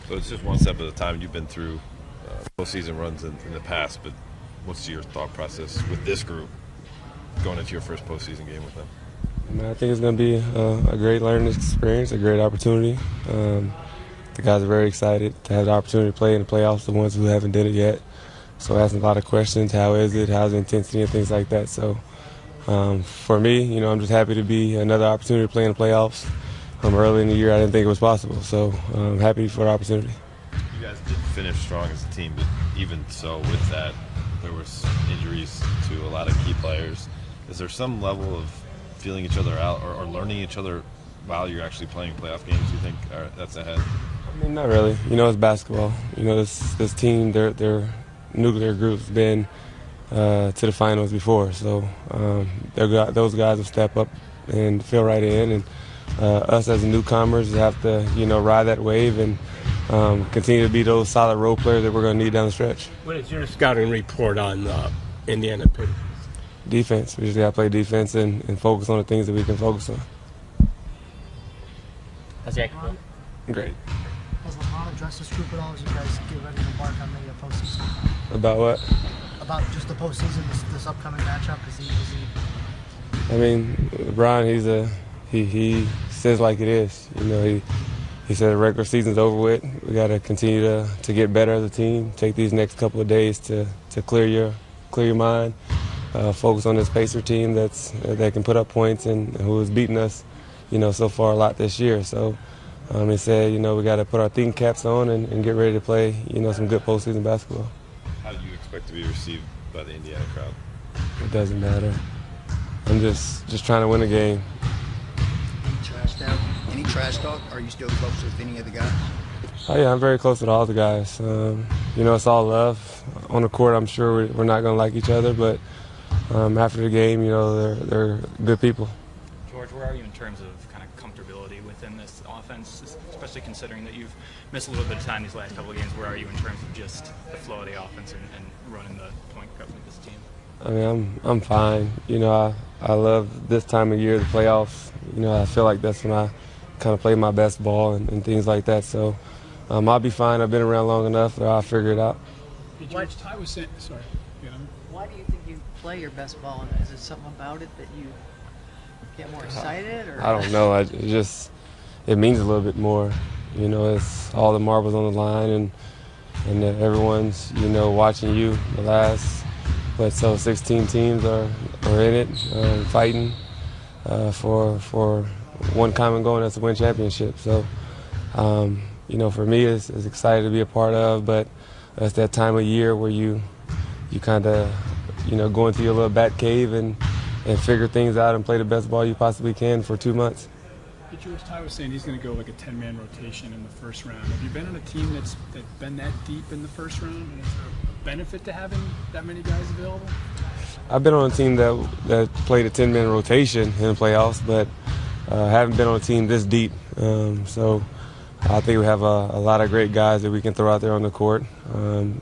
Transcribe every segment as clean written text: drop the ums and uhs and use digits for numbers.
So it's just one step at a time. You've been through postseason runs in the past, but what's your thought process with this group going into your first postseason game with them? I think it's going to be a great learning experience, a great opportunity. The guys are very excited to have the opportunity to play in the playoffs, the ones who haven't did it yet. So asking a lot of questions, how is it, how's the intensity and things like that. So for me, I'm just happy to be another opportunity to play in the playoffs. Early in the year, I didn't think it was possible, so I'm happy for the opportunity. You guys did finish strong as a team, but even so with that, there was injuries to a lot of key players. Is there some level of feeling each other out or learning each other while you're actually playing playoff games, you think that's ahead? I mean, not really. It's basketball. This team, their nuclear group's been to the finals before, so those guys will step up and fill right in, and us as newcomers have to, ride that wave and continue to be those solid role players that we're going to need down the stretch. What is your scouting report on Indiana Pacers? Defense. We just got to play defense and focus on the things that we can focus on. How's Jack feel? Great. Has LeBron addressed this group at all as you guys get ready to embark on the postseason? About what? About just the postseason, this upcoming matchup. Is he? I mean, LeBron, he says like it is. He said the regular season's over with. We got to continue to get better as a team. Take these next couple of days to clear your mind. Focus on this Pacer team that can put up points and who has beaten us, so far a lot this year. So he said, we got to put our thinking caps on and get ready to play, some good postseason basketball. How do you expect to be received by the Indiana crowd? It doesn't matter. I'm just trying to win a game. Any trash talk? Are you still close with any of the guys? Oh yeah, I'm very close with all the guys. It's all love. On the court, I'm sure we're not going to like each other, but after the game, they're good people. George, where are you in terms of kind of comfortability within this offense, especially considering that you've missed a little bit of time these last couple of games? Where are you in terms of just the flow of the offense and running the point guard with this team? I mean, I'm fine. I love this time of year, the playoffs. I feel like that's when I kind of play my best ball and things like that. So I'll be fine. I've been around long enough that I'll figure it out. Ty was saying, sorry. Why do you think you play your best ball? And is there something about it that you get more excited? Or? I don't know. It means a little bit more. It's all the marbles on the line and everyone's, watching you. The last, 16 teams are in it, fighting for one common goal, and that's to win championship. So, for me, it's excited to be a part of, but it's that time of year where you kind of, go into your little bat cave and figure things out and play the best ball you possibly can for 2 months. George, Ty was saying he's going to go like a 10-man rotation in the first round. Have you been on a team that's been that deep in the first round? And is there a benefit to having that many guys available? I've been on a team that played a 10-man rotation in the playoffs, but haven't been on a team this deep. So I think we have a lot of great guys that we can throw out there on the court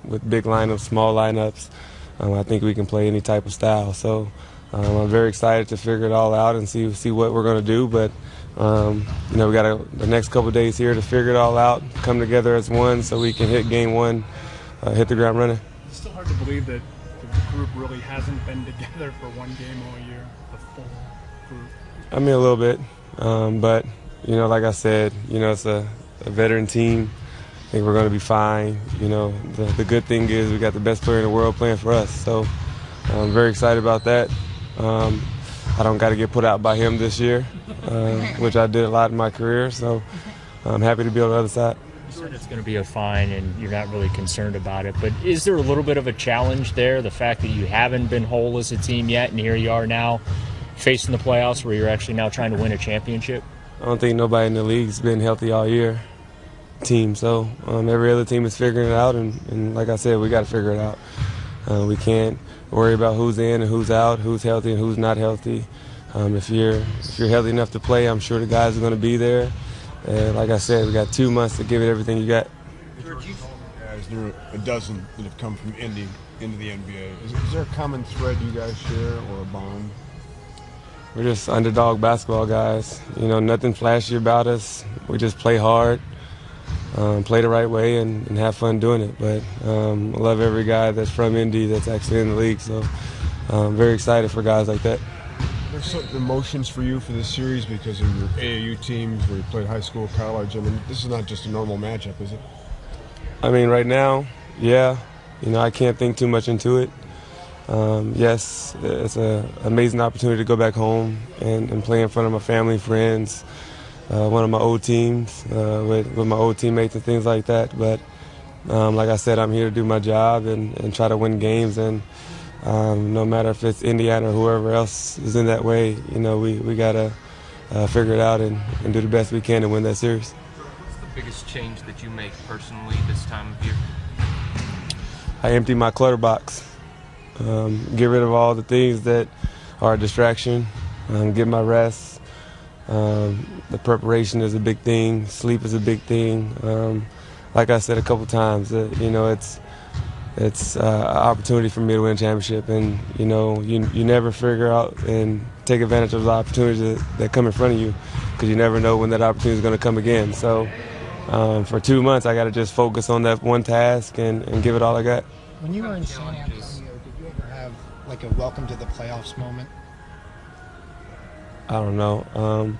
with big lineups, small lineups. I think we can play any type of style. So I'm very excited to figure it all out and see what we're going to do. But we got the next couple of days here to figure it all out, come together as one, so we can hit game one, hit the ground running. It's still hard to believe that the group really hasn't been together for one game all year, the full group. I mean, a little bit, but like I said, it's a veteran team. I think we're going to be fine. The good thing is we got the best player in the world playing for us, so I'm very excited about that. I don't got to get put out by him this year, which I did a lot in my career, so I'm happy to be on the other side. You said it's going to be a fine and you're not really concerned about it, but is there a little bit of a challenge there, the fact that you haven't been whole as a team yet, and here you are now facing the playoffs where you're actually now trying to win a championship? I don't think nobody in the league's been healthy all year, team, so every other team is figuring it out, and like I said, we got to figure it out. We can't worry about who's in and who's out, who's healthy and who's not healthy. If you're healthy enough to play, I'm sure the guys are going to be there. And like I said, we got 2 months to give it everything you got. Guys, there are a dozen that have come from Indy into the NBA. Is there a common thread you guys share or a bond? We're just underdog basketball guys. Nothing flashy about us. We just play hard. play the right way and have fun doing it. But I love every guy that's from Indy that's actually in the league. So I'm very excited for guys like that. There's some emotions for you for this series because of your AAU teams where you played high school, college. I mean, this is not just a normal matchup, is it? I mean, right now, yeah. I can't think too much into it. Yes, it's an amazing opportunity to go back home and play in front of my family, friends, one of my old teams, with my old teammates and things like that. But like I said, I'm here to do my job and try to win games. And no matter if it's Indiana or whoever else is in that way, we got to figure it out and do the best we can to win that series. What's the biggest change that you make personally this time of year? I empty my clutter box. Get rid of all the things that are a distraction, get my rest. The preparation is a big thing. Sleep is a big thing. Like I said a couple times, it's an opportunity for me to win a championship, and you never figure out and take advantage of the opportunities that come in front of you because you never know when that opportunity is going to come again. So for 2 months, I got to just focus on that one task and give it all I got. When you were in San Antonio, did you ever have like a welcome to the playoffs moment? I don't know.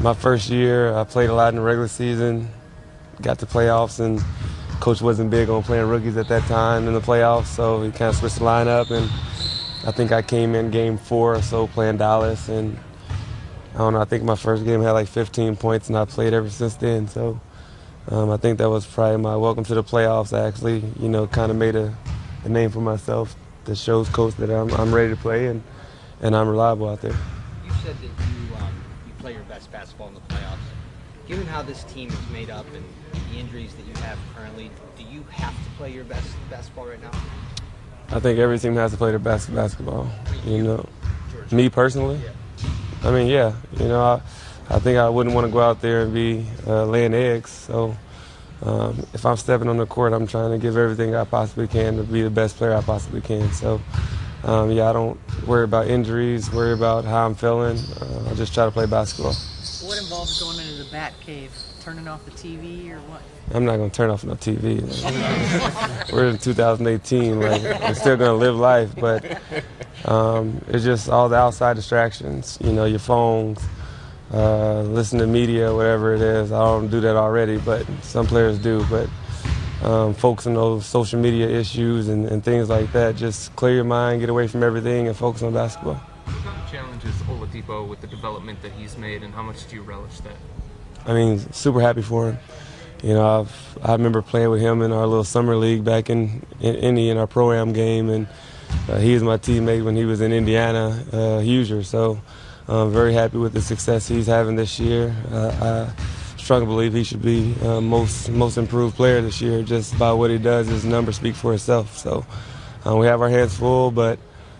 My first year, I played a lot in the regular season, got to playoffs, and Coach wasn't big on playing rookies at that time in the playoffs, so he kind of switched the lineup, and I think I came in game 4 or so playing Dallas, and I don't know, I think my first game had like 15 points, and I played ever since then. So I think that was probably my welcome to the playoffs. I actually, kind of made a name for myself that shows Coach that I'm ready to play and I'm reliable out there. You said that you play your best basketball in the playoffs. Given how this team is made up and the injuries that you have currently, do you have to play your best basketball right now? I think every team has to play their best basketball. Me personally. Yeah. I mean, yeah. I think I wouldn't want to go out there and be laying eggs. So if I'm stepping on the court, I'm trying to give everything I possibly can to be the best player I possibly can. So, I don't worry about injuries, worry about how I'm feeling. I just try to play basketball. What involves going into the bat cave? Turning off the TV or what? I'm not going to turn off no TV. We're in 2018. We're still going to live life, but it's just all the outside distractions. Your phones, listen to media, whatever it is. I don't do that already, but some players do. But focus on those social media issues and things like that. Just clear your mind, get away from everything, and focus on basketball. What kind of challenges Oladipo with the development that he's made, and how much do you relish that? I mean, super happy for him. I remember playing with him in our little summer league back in Indy in our pro-am game, and he was my teammate when he was in Indiana, Hoosier. So I'm very happy with the success he's having this year. I strongly believe he should be most improved player this year. Just by what he does, his numbers speak for itself. So we have our hands full, but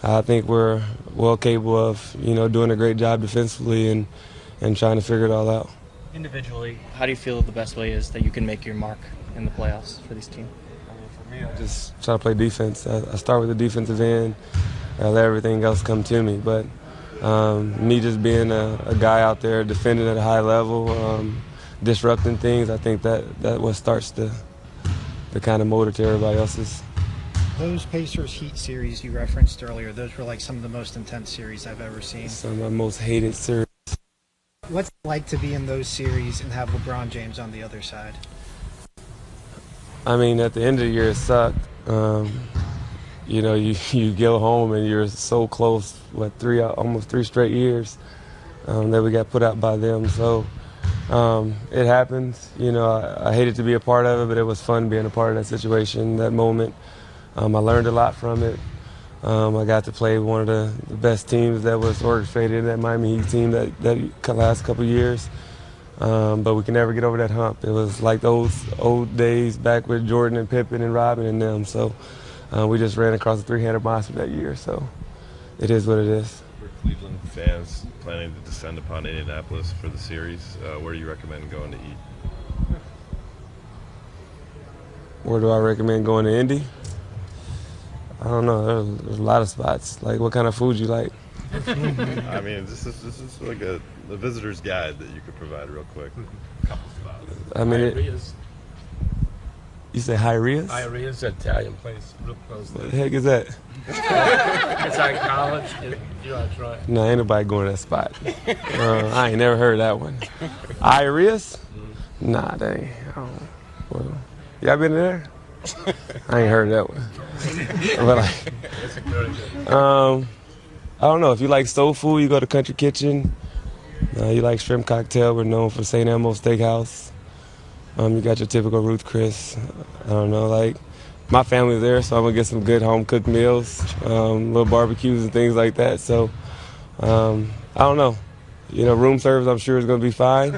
I think we're well capable of doing a great job defensively and trying to figure it all out. Individually, how do you feel the best way is that you can make your mark in the playoffs for this team? For me, I just try to play defense. I start with the defensive end. I let everything else come to me. But me just being a guy out there defending at a high level, disrupting things, I think that what starts the kind of motor to everybody else's. Those Pacers-Heat series you referenced earlier, those were like some of the most intense series I've ever seen. Some of my most hated series. What's it like to be in those series and have LeBron James on the other side? I mean, at the end of the year, it sucked. You go home and you're so close, almost 3 straight years that we got put out by them. So it happens. I hated to be a part of it, but it was fun being a part of that situation, that moment. I learned a lot from it. I got to play one of the best teams that was orchestrated, that Miami Heat team that last couple of years. But we can never get over that hump. It was like those old days back with Jordan and Pippen and Robin and them. So we just ran across the 300 monster that year. So it is what it is. For Cleveland fans planning to descend upon Indianapolis for the series, where do you recommend going to eat? Where do I recommend going to Indy? I don't know. There's a lot of spots. Like, what kind of food you like? I mean, this is like a visitor's guide that you could provide real quick. A couple spots. I mean, Irea's. You say Hyria's? Irea's an Italian place real close What there. the heck is that? It's like college. You ought to try it. No, ain't nobody going to that spot. I ain't never heard of that one. Irea's? Nah, that ain't. Well, y'all been there? I ain't heard of that one. But like, It's very good. I don't know. If you like soul food, you go to Country Kitchen. You like shrimp cocktail. We're known for St. Elmo Steakhouse. You got your typical Ruth Chris. I don't know. Like, my family's there, so I'm gonna get some good home cooked meals, little barbecues and things like that. So, I don't know. You know, room service, I'm sure is gonna be fine.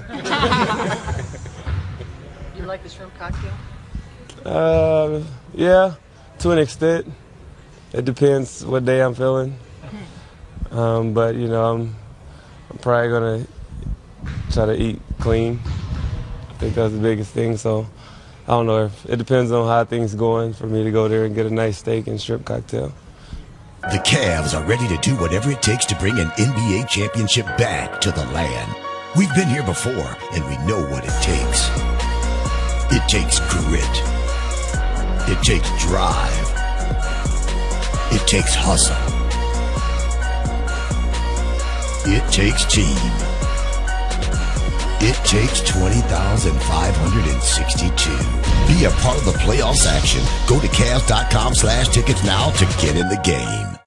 You like the shrimp cocktail? Yeah, to an extent. It depends what day I'm feeling. But you know, I'm probably gonna try to eat clean. I think that's the biggest thing. So I don't know. It depends on how things going for me to go there and get a nice steak and shrimp cocktail. The Cavs are ready to do whatever it takes to bring an NBA championship back to the land. We've been here before, and we know what it takes. It takes grit. It takes drive. It takes hustle. It takes team. It takes 20,562. Be a part of the playoffs action. Go to Cavs.com/tickets now to get in the game.